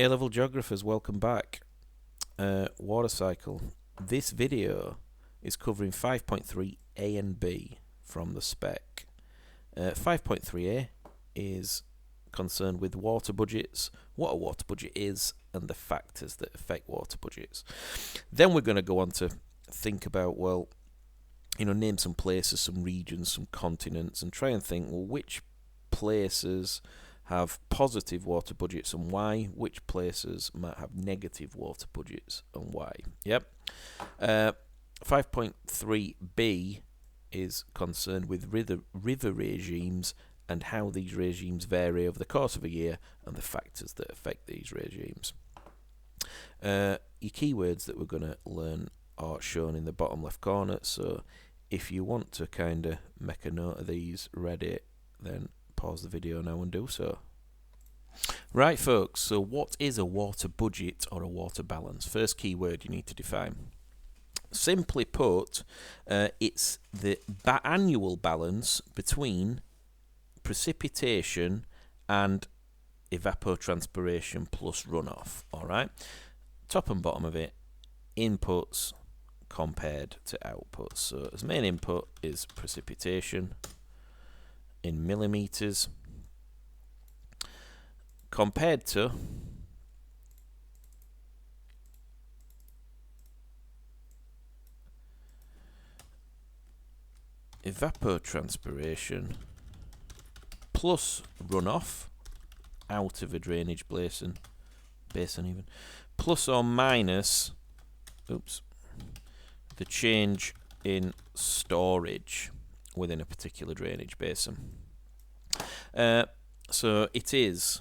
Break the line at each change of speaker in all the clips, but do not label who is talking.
A-level Geographers, welcome back. Water cycle. This video is covering 5.3a and b from the spec. 5.3a is concerned with water budgets, what a water budget is, and the factors that affect water budgets. Then we're going to go on to think about, well, name some places, some regions, some continents, and try and think, well, which places have positive water budgets and why, which places might have negative water budgets and why. Yep. 5.3b is concerned with river regimes and how these regimes vary over the course of a year and the factors that affect these regimes. Your keywords that we're going to learn are shown in the bottom left corner, so if you want to kind of make a note of these, read it, then pause the video now and do so. Right folks, so what is a water budget or a water balance? First keyword you need to define. Simply put, it's the annual balance between precipitation and evapotranspiration plus runoff. Alright, top and bottom of it, inputs compared to outputs. So as main input is precipitation in millimeters compared to evapotranspiration plus runoff out of a drainage basin even, plus or minus the change in storage within a particular drainage basin. So it is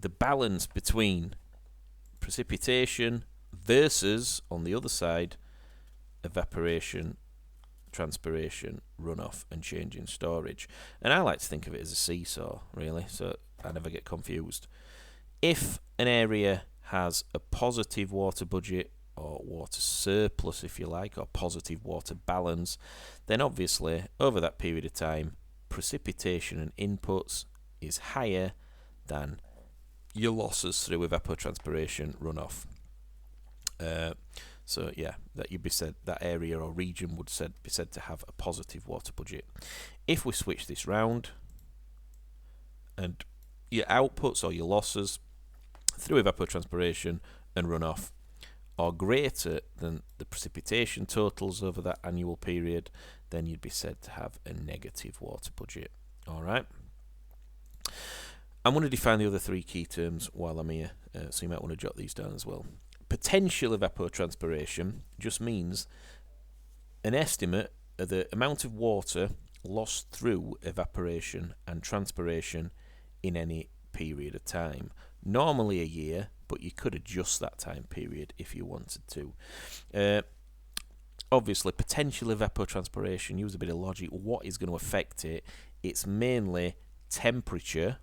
the balance between precipitation versus, on the other side, evaporation, transpiration, runoff, and change in storage. And I like to think of it as a seesaw, really, so I never get confused. If an area has a positive water budget, or water surplus if you like, or positive water balance, then obviously over that period of time precipitation and inputs is higher than your losses through evapotranspiration runoff. So yeah, that area or region would be said to have a positive water budget. If we switch this round and your outputs or your losses through evapotranspiration and runoff are greater than the precipitation totals over that annual period, then you'd be said to have a negative water budget. Alright, I'm going to define the other three key terms while I'm here, so you might want to jot these down as well. Potential evapotranspiration just means an estimate of the amount of water lost through evaporation and transpiration in any period of time. Normally a year, but you could adjust that time period if you wanted to. Obviously, potential evapotranspiration, use a bit of logic, what is going to affect it? It's mainly temperature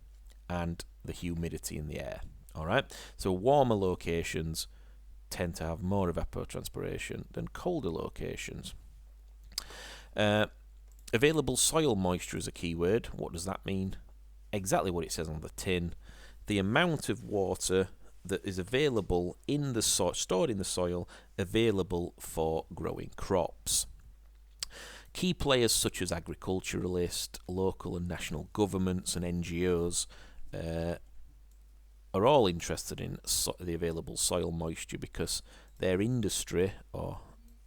and the humidity in the air. Alright, so warmer locations tend to have more evapotranspiration than colder locations. Available soil moisture is a keyword. What does that mean? Exactly what it says on the tin. The amount of water that is available in the soil, stored in the soil, available for growing crops. Key players such as agriculturalists, local and national governments and NGOs are all interested in the available soil moisture because their industry, or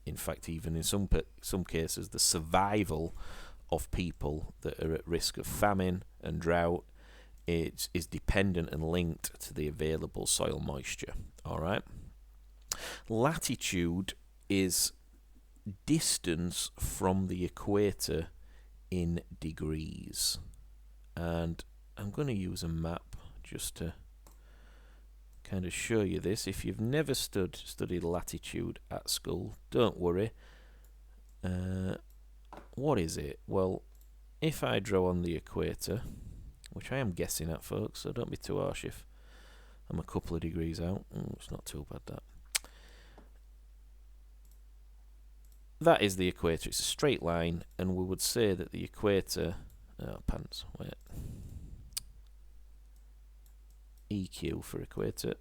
in fact even in some cases the survival of people that are at risk of famine and drought, is dependent and linked to the available soil moisture. Alright. Latitude is distance from the equator in degrees, and I'm going to use a map just to kind of show you this. If you've never studied latitude at school, don't worry. What is it? Well, if I draw on the equator, which I am guessing at, folks, so don't be too harsh if I'm a couple of degrees out. It's not too bad, that. That is the equator. It's a straight line, and we would say that the equator EQ for equator,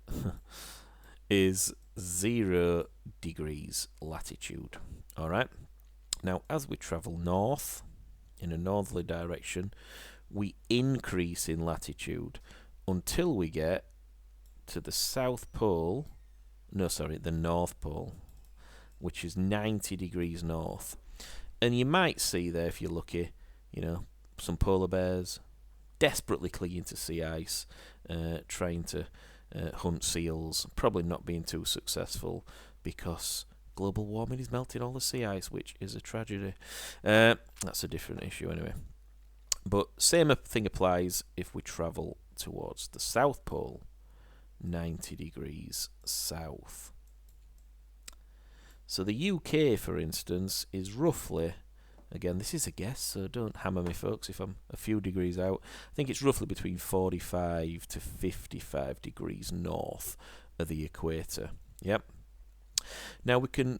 is 0 degrees latitude. Alright, now as we travel north, in a northerly direction, we increase in latitude until we get to the South Pole, the North Pole, which is 90 degrees north. And you might see there, if you're lucky, some polar bears desperately clinging to sea ice, trying to hunt seals, probably not being too successful because global warming is melting all the sea ice, which is a tragedy. That's a different issue anyway. But same thing applies if we travel towards the South Pole, 90 degrees south. So the UK, for instance, is roughly, again, this is a guess, so don't hammer me, folks, if I'm a few degrees out. I think it's roughly between 45 to 55 degrees north of the equator. Yep. Now we can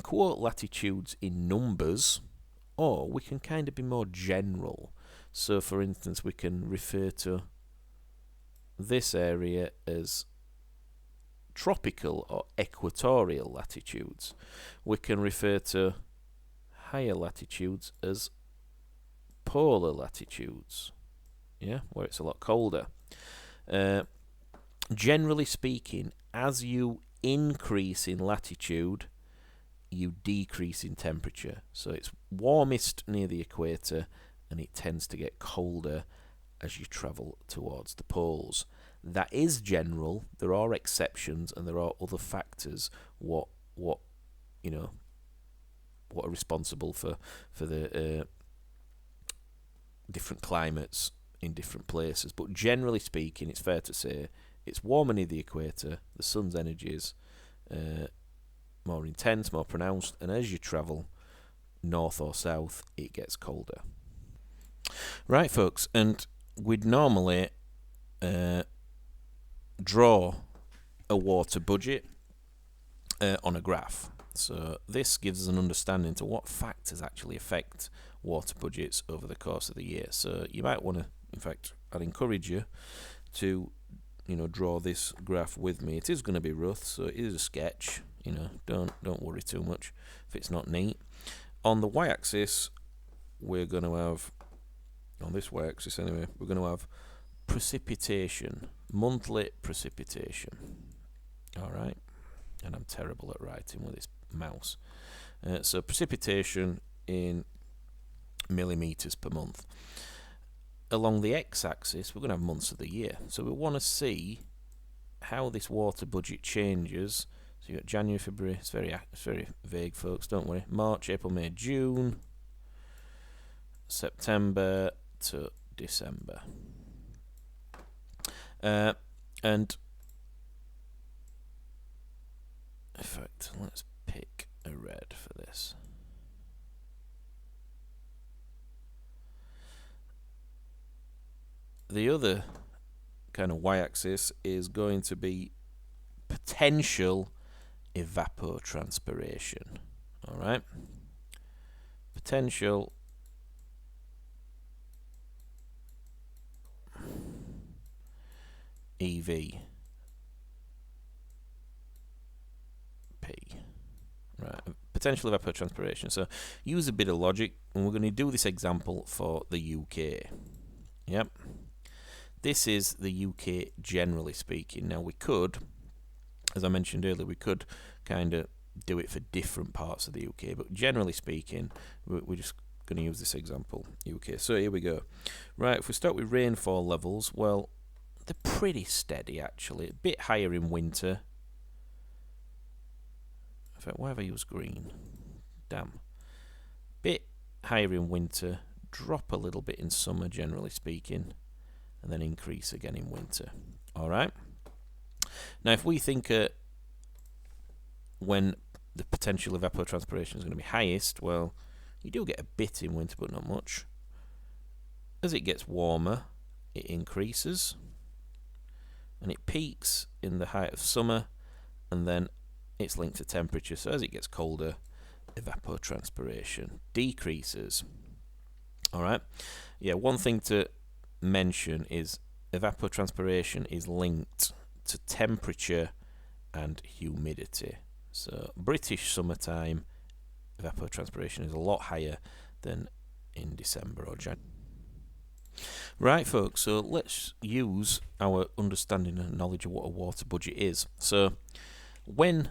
quote latitudes in numbers, or we can kind of be more general. So, for instance, we can refer to this area as tropical or equatorial latitudes. We can refer to higher latitudes as polar latitudes, where it's a lot colder. Generally speaking, as you increase in latitude, you decrease in temperature. So it's warmest near the equator, and it tends to get colder as you travel towards the poles. That is general. There are exceptions, and there are other factors what are responsible for the different climates in different places. But generally speaking, it's fair to say it's warmer near the equator. The sun's energy is more intense, more pronounced, and as you travel north or south, it gets colder. Right, folks, and we'd normally draw a water budget on a graph. So this gives us an understanding to what factors actually affect water budgets over the course of the year. So you might want to, in fact, I'd encourage you to draw this graph with me. It is going to be rough, so it is a sketch. Don't worry too much if it's not neat. On the y-axis, we're going to have, on this y-axis anyway, we're going to have precipitation, monthly precipitation. Alright, and I'm terrible at writing with this mouse. So precipitation in millimetres per month. Along the x-axis, we're going to have months of the year. So we want to see how this water budget changes. So you've got January, February, it's very vague, folks, don't worry. March, April, May, June, September to December. And in fact, let's pick a red for this. The other kind of y-axis is going to be potential evapotranspiration. Alright? Potential EV. Right, potential evapotranspiration. So use a bit of logic, and we're going to do this example for the UK. Yep. This is the UK generally speaking. Now we could, as I mentioned earlier, we could kind of do it for different parts of the UK, but generally speaking, we're just going to use this example, UK. So here we go. Right, if we start with rainfall levels, well, they're pretty steady actually. A bit higher in winter. In fact, why have I used green? Damn. Bit higher in winter, drop a little bit in summer generally speaking, and then increase again in winter. Alright? Now if we think when the potential evapotranspiration is going to be highest, well, you do get a bit in winter but not much. As it gets warmer, it increases, and it peaks in the height of summer, and then it's linked to temperature. So as it gets colder, evapotranspiration decreases. Alright? Yeah, one thing to mention is evapotranspiration is linked to temperature and humidity. So British summertime evapotranspiration is a lot higher than in December or January. Right, folks, so let's use our understanding and knowledge of what a water budget is. So when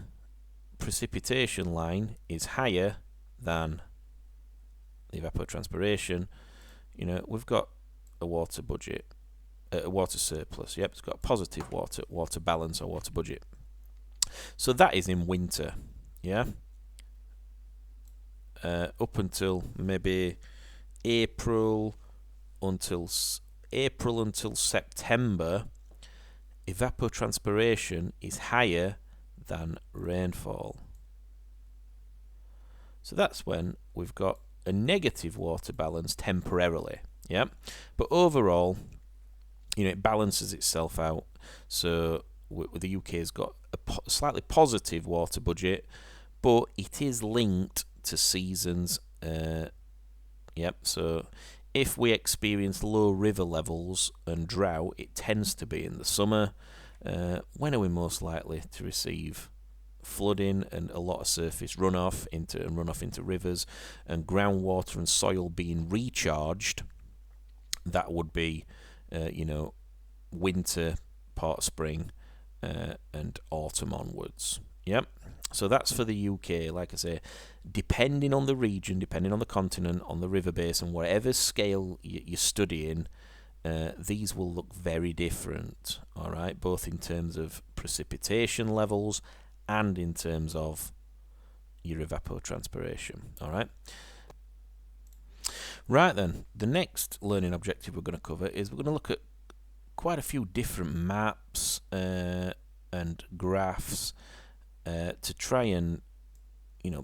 precipitation line is higher than the evapotranspiration, we've got a water budget, a water surplus. Yep, it's got a positive water balance or water budget. So that is in winter, yeah. Up until maybe April until September, evapotranspiration is higher than rainfall. So that's when we've got a negative water balance temporarily, yeah. But overall, it balances itself out. So the UK has got a slightly positive water budget, but it is linked to seasons. Yep. So if we experience low river levels and drought, it tends to be in the summer. When are we most likely to receive flooding and a lot of surface runoff into rivers and groundwater and soil being recharged? That would be, winter, part of spring, and autumn onwards. Yep. So that's for the UK. Like I say, depending on the region, depending on the continent, on the river basin, whatever scale you're studying, these will look very different. All right, both in terms of precipitation levels and in terms of your evapotranspiration. All right. Right then, the next learning objective we're going to cover is we're going to look at quite a few different maps and graphs to try and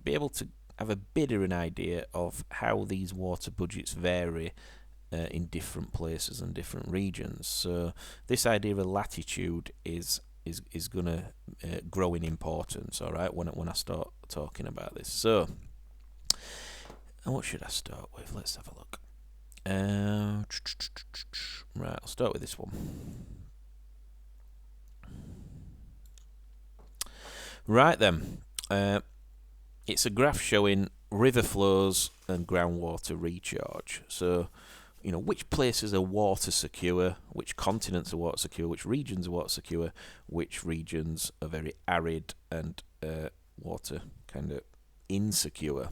be able to have a bit of an idea of how these water budgets vary in different places and different regions. So this idea of latitude is going to grow in importance. All right, when I start talking about this. So, what should I start with? Let's have a look. Right, I'll start with this one. Right then, it's a graph showing river flows and groundwater recharge. So, which places are water secure, which continents are water secure, which regions are water secure, which regions are very arid and water kind of insecure.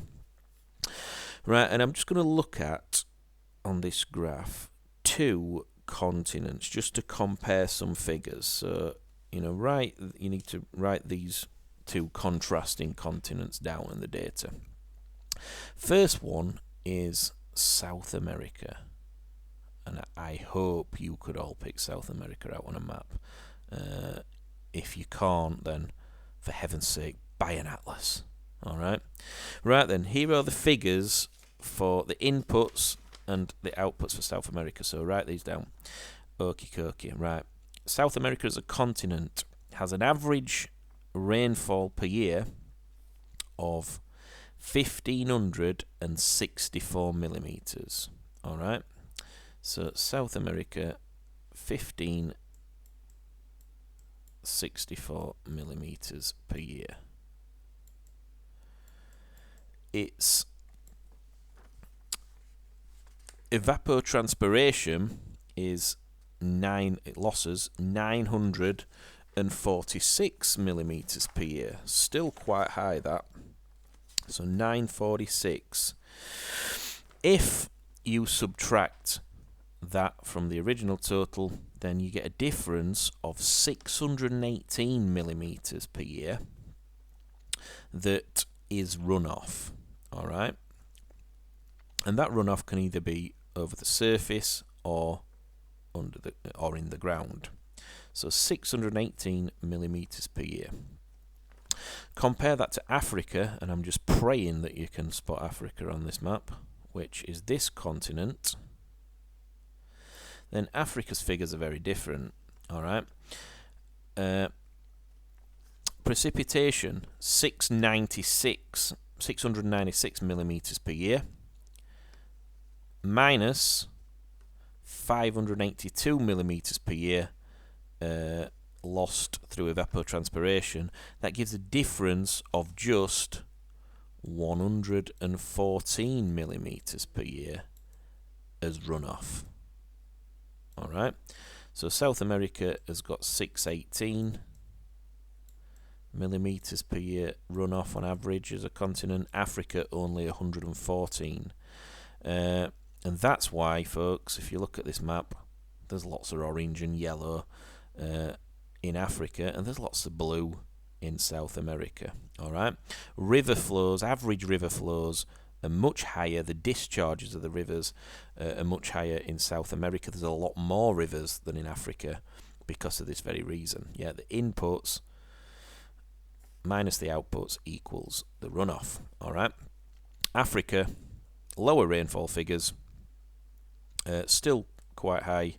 Right, and I'm just going to look at, on this graph, 2 continents just to compare some figures. So, you need to write these 2 contrasting continents down in the data. First one is South America, and I hope you could all pick South America out on a map. If you can't, then for heaven's sake, buy an atlas. All right. Right then, here are the figures for the inputs and the outputs for South America. So write these down. Okie dokie. Right. South America as a continent has an average rainfall per year of 1,564 millimeters. All right. So South America, 1,564 millimeters per year. Its evapotranspiration is 946 millimeters per year. Still quite high, that. So 946. If you subtract that from the original total, then you get a difference of 618 millimeters per year that is runoff. All right, and that runoff can either be over the surface or in the ground. So 618 millimeters per year. Compare that to Africa, and I'm just praying that you can spot Africa on this map, which is this continent. Then Africa's figures are very different. All right. Precipitation 696 millimeters per year, minus 582 millimetres per year lost through evapotranspiration. That gives a difference of just 114 millimetres per year as runoff. Alright, so South America has got 618 millimetres per year runoff on average as a continent. Africa only 114. And that's why, folks, if you look at this map, there's lots of orange and yellow in Africa, and there's lots of blue in South America. Alright, river flows, average river flows are much higher. The discharges of the rivers are much higher in South America. There's a lot more rivers than in Africa because of this very reason. Yeah, the inputs minus the outputs equals the runoff. Alright, Africa, lower rainfall figures, still quite high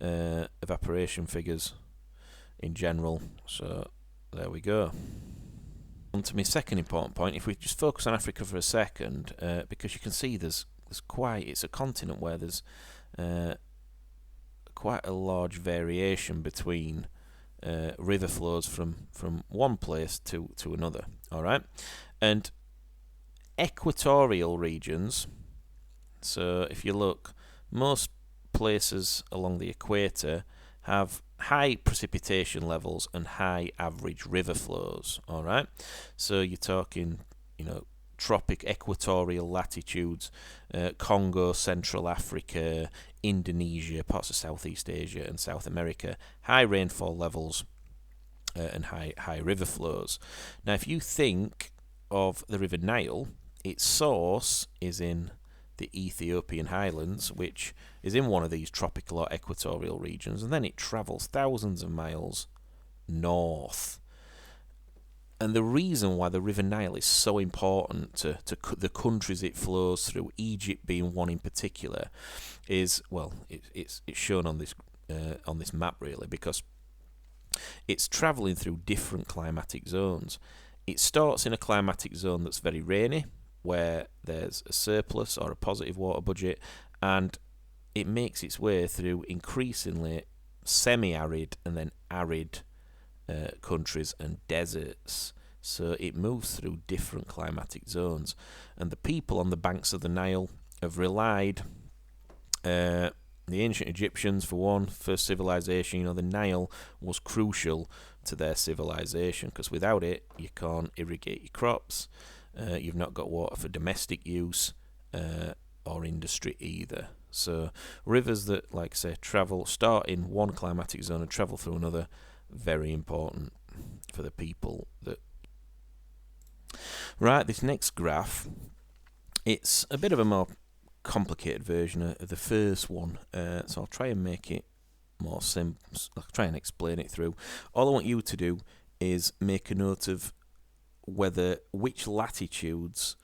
evaporation figures in general. So there we go. On to my second important point. If we just focus on Africa for a second, because you can see it's a continent where there's quite a large variation between river flows from one place to another. All right, and equatorial regions. So if you look, most places along the equator have high precipitation levels and high average river flows. All right, so you're talking, tropic equatorial latitudes, Congo, Central Africa, Indonesia, parts of Southeast Asia and South America, high rainfall levels and high river flows. Now, if you think of the River Nile, its source is in the Ethiopian highlands, which is in one of these tropical or equatorial regions, and then it travels thousands of miles north. And the reason why the River Nile is so important to the countries it flows through, Egypt being one in particular, is, well, it's shown on this map really, because it's travelling through different climatic zones. It starts in a climatic zone that's very rainy, where there's a surplus or a positive water budget, and it makes its way through increasingly semi-arid and then arid countries and deserts. So it moves through different climatic zones, and the people on the banks of the Nile have relied, the ancient Egyptians for one, first civilization, the Nile was crucial to their civilization, because without it you can't irrigate your crops, you've not got water for domestic use or industry either. So rivers that, like I say, start in one climatic zone and travel through another, very important for the people that. Right, this next graph, it's a bit of a more complicated version of the first one, so I'll try and make it more simple. I'll try and explain it through. All I want you to do is make a note of which latitudes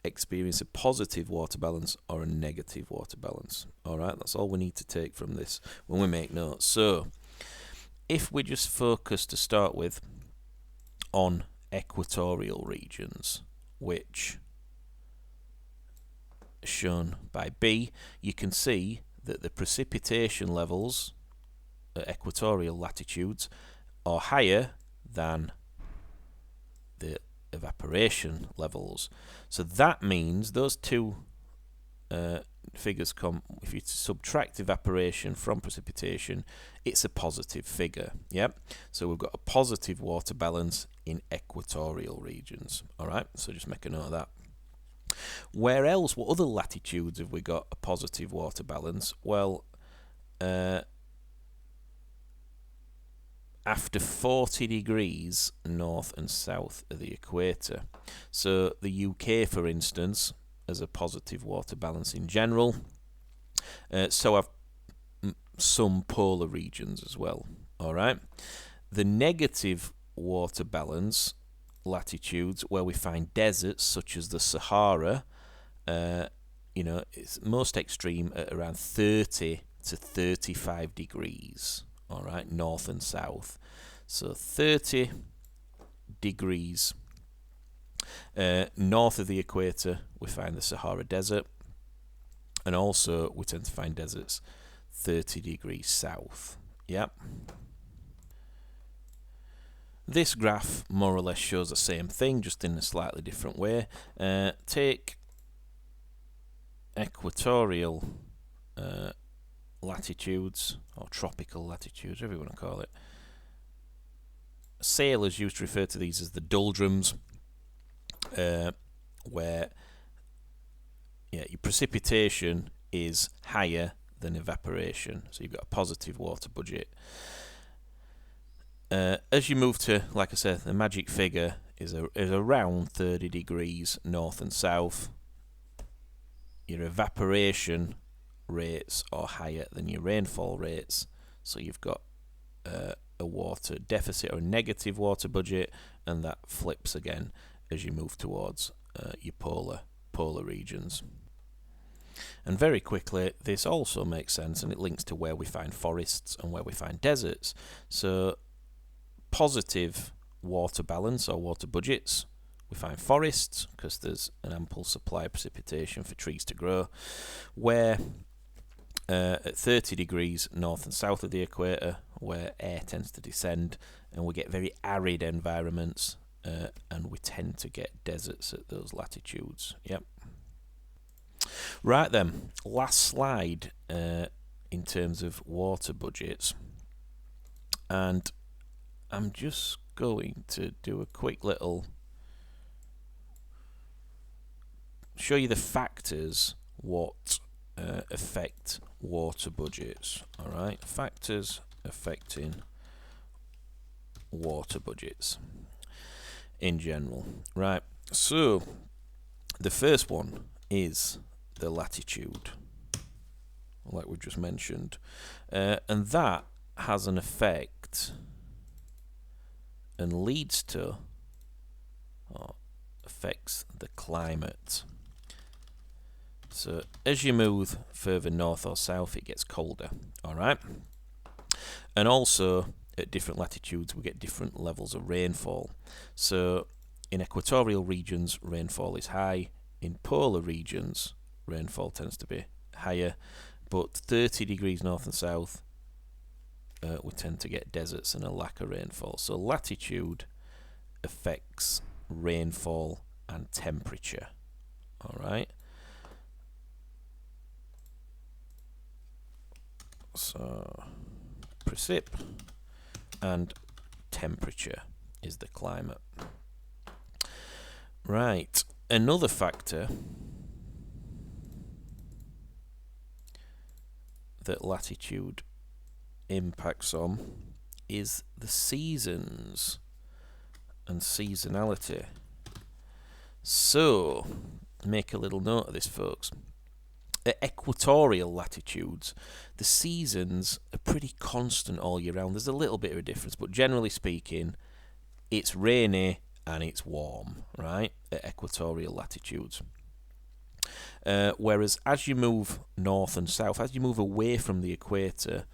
experience a positive water balance or a negative water balance. Alright, that's all we need to take from this when we make notes. So if we just focus to start with on equatorial regions, which are shown by B, you can see that the precipitation levels at equatorial latitudes are higher than the evaporation levels. So that means those two figures come, if you subtract evaporation from precipitation, it's a positive figure. Yep. So we've got a positive water balance in equatorial regions. Alright, so just make a note of that. Where else, what other latitudes have we got a positive water balance? Well, after 40 degrees north and south of the equator. So the UK, for instance, has a positive water balance in general. So have some polar regions as well. Alright. The negative water balance latitudes, where we find deserts such as the Sahara, it's most extreme at around 30 to 35 degrees. Alright, north and south. So 30 degrees north of the equator, we find the Sahara Desert, and also we tend to find deserts 30 degrees south. Yep. This graph more or less shows the same thing, just in a slightly different way. Take equatorial latitudes, or tropical latitudes, whatever you want to call it. Sailors used to refer to these as the doldrums, where your precipitation is higher than evaporation, so you've got a positive water budget. As you move to, like I said, the magic figure is around 30 degrees north and south. Your evaporation rates are higher than your rainfall rates, so you've got a water deficit or negative water budget, and that flips again as you move towards your polar regions. And very quickly, this also makes sense, and it links to where we find forests and where we find deserts. So positive water balance or water budgets, we find forests because there's an ample supply of precipitation for trees to grow, where at 30 degrees north and south of the equator, where air tends to descend, and we get very arid environments, and we tend to get deserts at those latitudes. Yep. Right then, last slide in terms of water budgets, and I'm just going to do a quick little show you the factors what affect water budgets. Alright, factors affecting water budgets in general. Right, so the first one is the latitude, like we just mentioned, and that has an effect and leads to, or affects the climate. So as you move further north or south, it gets colder. Alright, and also at different latitudes we get different levels of rainfall. So in equatorial regions rainfall is high, in polar regions rainfall tends to be higher, but 30 degrees north and south we tend to get deserts and a lack of rainfall. So latitude affects rainfall and temperature. Alright, so precip and temperature is the climate. Right, another factor that latitude impacts on is the seasons and seasonality. So make a little note of this, folks. At equatorial latitudes, the seasons are pretty constant all year round. There's a little bit of a difference, but generally speaking, it's rainy and it's warm, right, at equatorial latitudes. Whereas as you move north and south, as you move away from the equator,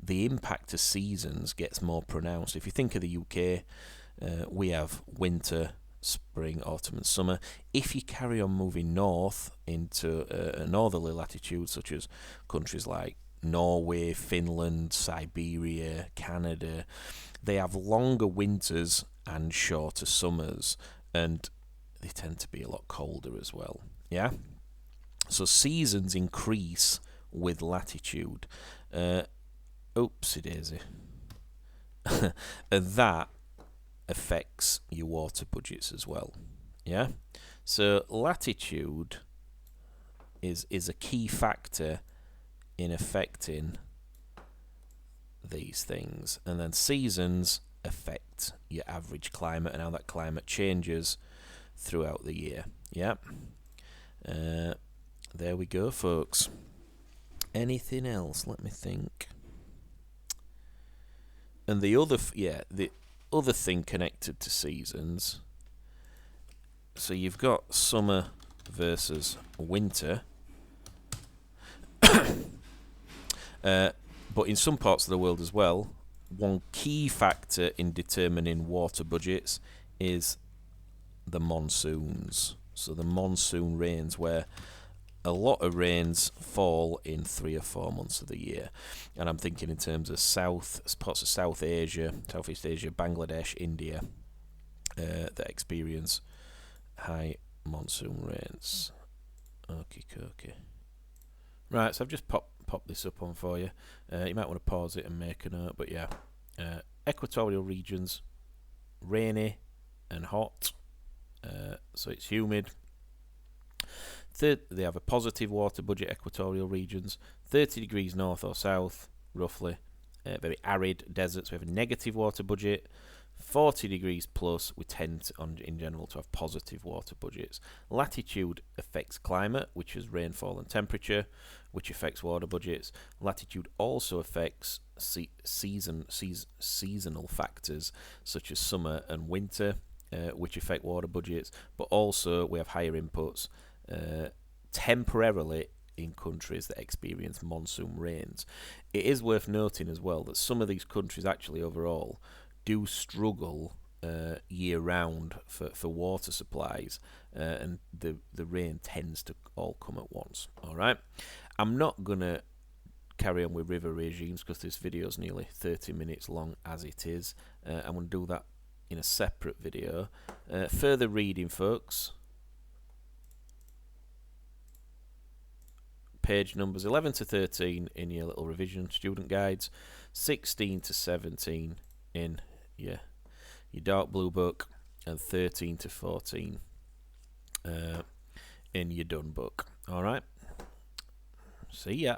the impact of seasons gets more pronounced. If you think of the UK, we have winter, spring, autumn and summer. If you carry on moving north into a northerly latitude, such as countries like Norway, Finland, Siberia, Canada, they have longer winters and shorter summers, and they tend to be a lot colder as well. Yeah? So seasons increase with latitude. Oopsie daisy. And that affects your water budgets as well. Yeah? So latitude is a key factor in affecting these things. And then seasons affect your average climate and how that climate changes throughout the year. Yeah? There we go, folks. Anything else? Let me think. And the other thing connected to seasons, so you've got summer versus winter, but in some parts of the world as well, one key factor in determining water budgets is the monsoons. So the monsoon rains, where a lot of rains fall in 3 or 4 months of the year, and I'm thinking in terms of parts of South Asia, Southeast Asia, Bangladesh, India, that experience high monsoon rains. Okay. Right, so I've just popped this up on for you. You might want to pause it and make a note, but yeah, equatorial regions, rainy and hot, so it's humid. They have a positive water budget, equatorial regions, 30 degrees north or south, roughly. Very arid deserts, we have a negative water budget. 40 degrees plus, we tend to, in general to have positive water budgets. Latitude affects climate, which is rainfall and temperature, which affects water budgets. Latitude also affects seasonal factors such as summer and winter, which affect water budgets, but also we have higher inputs temporarily in countries that experience monsoon rains. It is worth noting as well that some of these countries actually overall do struggle year round for water supplies, and the rain tends to all come at once. Alright, I'm not gonna carry on with river regimes because this video is nearly 30 minutes long as it is. I'm going to do that in a separate video. Further reading, folks. Page numbers 11 to 13 in your little revision student guides, 16 to 17 in your dark blue book, and 13 to 14 in your done book. Alright, see ya.